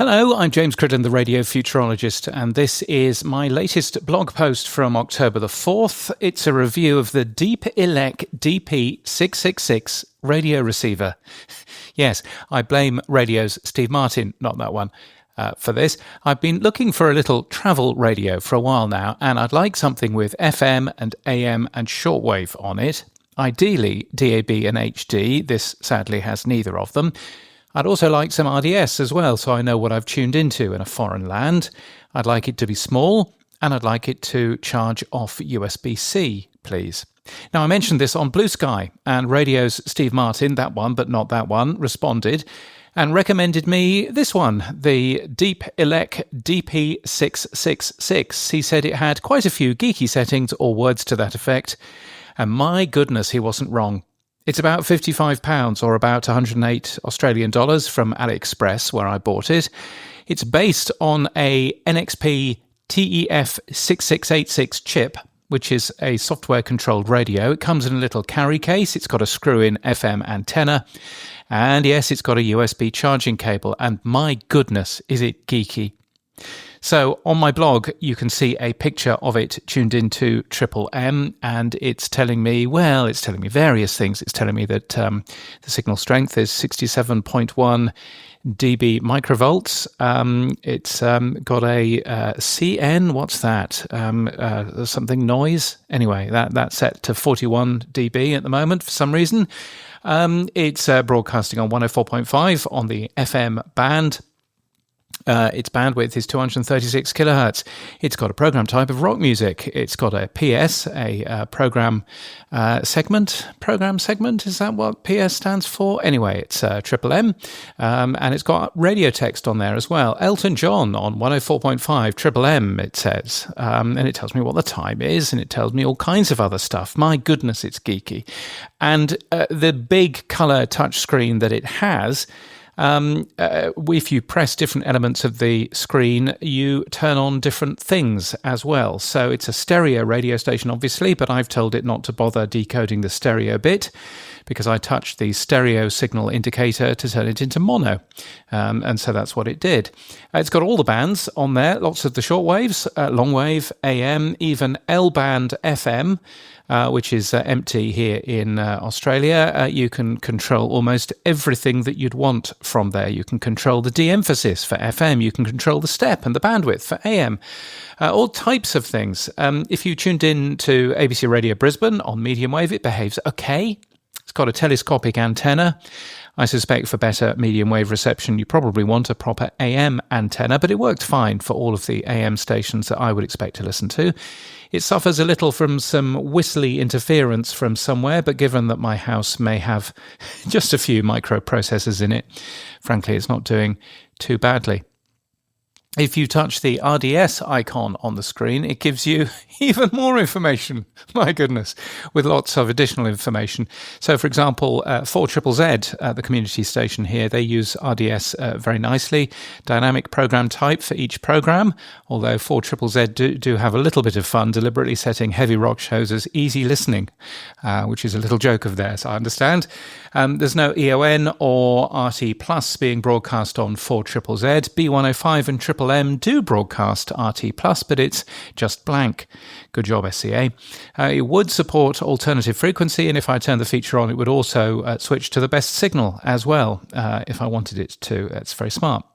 Hello, I'm James Cridden, the radio futurologist, and this is my latest blog post from October the 4th. It's a review of the Deepelec DP-666 radio receiver. Yes, I blame radio's Steve Martin, not that one, for this. I've been looking for a little travel radio for a while now, and I'd like something with FM and AM and shortwave on it. Ideally, DAB and HD. This sadly has neither of them. I'd also like some RDS as well, so I know what I've tuned into in a foreign land. I'd like it to be small, and I'd like it to charge off USB-C, please. Now, I mentioned this on Blue Sky, and radio's Steve Martin, that one but not that one, responded and recommended me this one, the Deepelec DP-666. He said it had quite a few geeky settings or words to that effect, and my goodness, he wasn't wrong. It's about £55 or about 108 Australian dollars from AliExpress, where I bought it. It's based on a NXP TEF6686 chip, which is a software-controlled radio. It comes in a little carry case. It's got a screw-in FM antenna. And yes, it's got a USB charging cable. And my goodness, is it geeky. So on my blog, you can see a picture of it tuned into Triple M, and it's telling me various things. It's telling me that the signal strength is 67.1 dB microvolts. It's got a CN, what's that? Something noise? Anyway, that's set to 41 dB at the moment for some reason. It's broadcasting on 104.5 on the FM band. Its bandwidth is 236 kilohertz. It's got a program type of rock music. It's got a PS, a program segment. Program segment, is that what PS stands for? Anyway, it's Triple M, and it's got radio text on there as well. Elton John on 104.5 Triple M, it says, and it tells me what the time is, and it tells me all kinds of other stuff. My goodness, it's geeky. And the big colour touchscreen that it has, if you press different elements of the screen, you turn on different things as well. So it's a stereo radio station, obviously, but I've told it not to bother decoding the stereo bit because I touched the stereo signal indicator to turn it into mono. And so that's what it did. It's got all the bands on there, lots of the shortwaves, long wave, AM, even L-band FM, which is empty here in Australia. You can control almost everything that you'd want from there. You can control the de-emphasis for FM. You can control the step and the bandwidth for AM. All types of things. If you tuned in to ABC Radio Brisbane on medium wave, it behaves okay. It's got a telescopic antenna. I suspect for better medium wave reception, you probably want a proper AM antenna, but it worked fine for all of the AM stations that I would expect to listen to. It suffers a little from some whistly interference from somewhere, but given that my house may have just a few microprocessors in it, frankly, it's not doing too badly. If you touch the RDS icon on the screen, it gives you even more information. My goodness, with lots of additional information. So, for example, 4ZZZ, the community station here, they use RDS very nicely. Dynamic program type for each program, although 4ZZZ do have a little bit of fun deliberately setting heavy rock shows as easy listening, which is a little joke of theirs, I understand. There's no EON or RT Plus being broadcast on 4ZZZ. B105 and Triple M do broadcast RT Plus, but it's just blank. Good job, SCA. It would support alternative frequency, and if I turn the feature on, it would also switch to the best signal as well, if I wanted it to. That's very smart.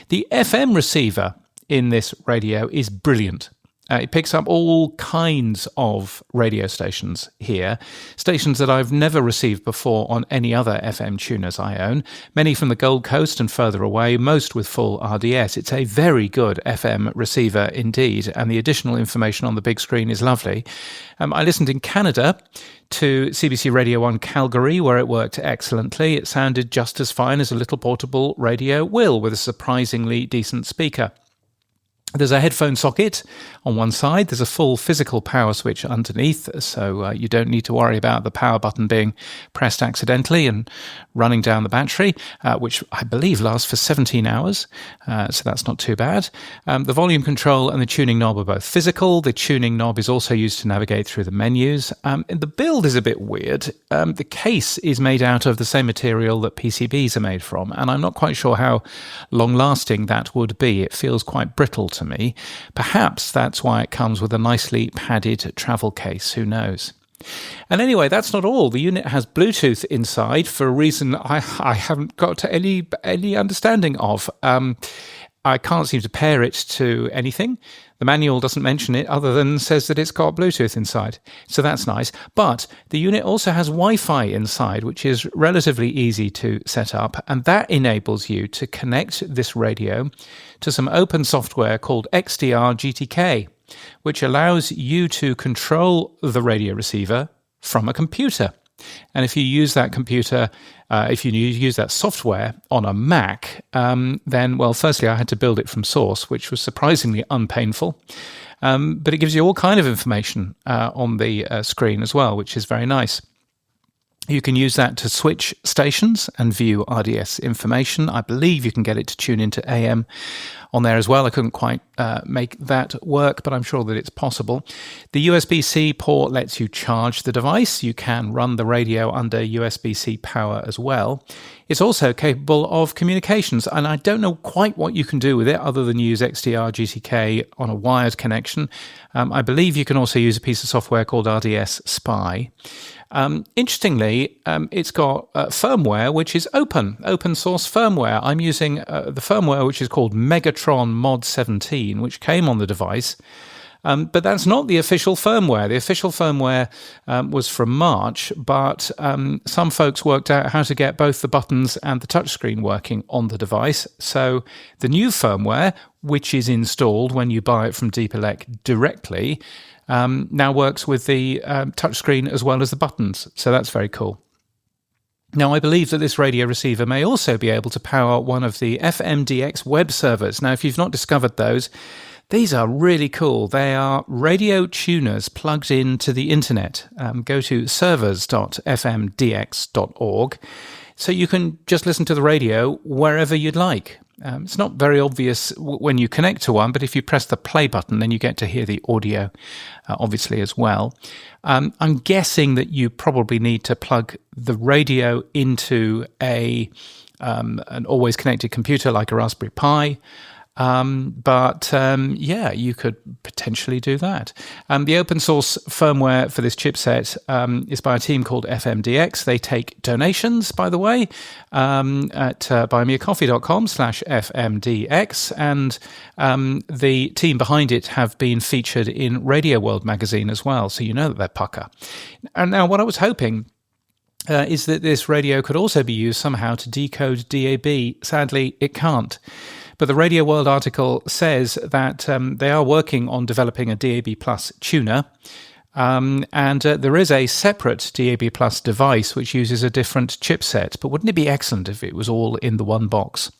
The FM receiver in this radio is brilliant. It picks up all kinds of radio stations here, stations that I've never received before on any other FM tuners I own, many from the Gold Coast and further away, most with full RDS. It's a very good FM receiver indeed, and the additional information on the big screen is lovely. I listened in Canada to CBC Radio 1 Calgary, where it worked excellently. It sounded just as fine as a little portable radio will, with a surprisingly decent speaker. There's a headphone socket on one side. There's a full physical power switch underneath, so you don't need to worry about the power button being pressed accidentally and running down the battery, which I believe lasts for 17 hours, so that's not too bad. The volume control and the tuning knob are both physical. The tuning knob is also used to navigate through the menus. The build is a bit weird. The case is made out of the same material that PCBs are made from, and I'm not quite sure how long-lasting that would be. It feels quite brittle to me. Perhaps that's why it comes with a nicely padded travel case. Who knows? And anyway, that's not all. The unit has Bluetooth inside for a reason I haven't got any understanding of. I can't seem to pair it to anything. The manual doesn't mention it other than says that it's got Bluetooth inside. So that's nice. But the unit also has Wi-Fi inside, which is relatively easy to set up. And that enables you to connect this radio to some open software called XDR GTK, which allows you to control the radio receiver from a computer. And if you use that computer, if you use that software on a Mac, then, well, firstly, I had to build it from source, which was surprisingly unpainful. But it gives you all kind of information on the screen as well, which is very nice. You can use that to switch stations and view RDS information. I believe you can get it to tune into AM on there as well. I couldn't quite make that work, but I'm sure that it's possible. The USB-C port lets you charge the device. You can run the radio under USB-C power as well. It's also capable of communications, and I don't know quite what you can do with it other than use XDR GTK on a wired connection. I believe you can also use a piece of software called RDS Spy. Interestingly, it's got firmware which is open source firmware. I'm using the firmware which is called Megatron Mod 17, which came on the device. But that's not the official firmware. The official firmware was from March, but some folks worked out how to get both the buttons and the touchscreen working on the device. So the new firmware, which is installed when you buy it from Deepelec directly, now works with the touchscreen as well as the buttons. So that's very cool. Now, I believe that this radio receiver may also be able to power one of the FMDX web servers. Now, if you've not discovered those, these are really cool. They are radio tuners plugged into the internet. Go to servers.fmdx.org so you can just listen to the radio wherever you'd like. It's not very obvious when you connect to one, but if you press the play button, then you get to hear the audio, obviously, as well. I'm guessing that you probably need to plug the radio into an always connected computer like a Raspberry Pi. Yeah, you could potentially do that. The open source firmware for this chipset is by a team called FMDX. They take donations, by the way, at buymeacoffee.com/FMDX. And the team behind it have been featured in Radio World magazine as well. So you know that they're pucker. And now what I was hoping is that this radio could also be used somehow to decode DAB. Sadly, it can't. But the Radio World article says that they are working on developing a DAB Plus tuner, and there is a separate DAB Plus device which uses a different chipset. But wouldn't it be excellent if it was all in the one box?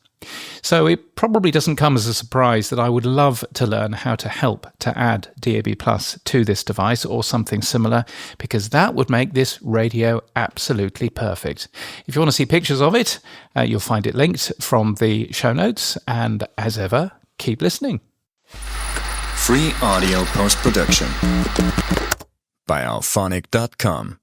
So it probably doesn't come as a surprise that I would love to learn how to help to add DAB Plus to this device or something similar, because that would make this radio absolutely perfect. If you want to see pictures of it, you'll find it linked from the show notes. And as ever, keep listening. Free audio post-production by alphonic.com.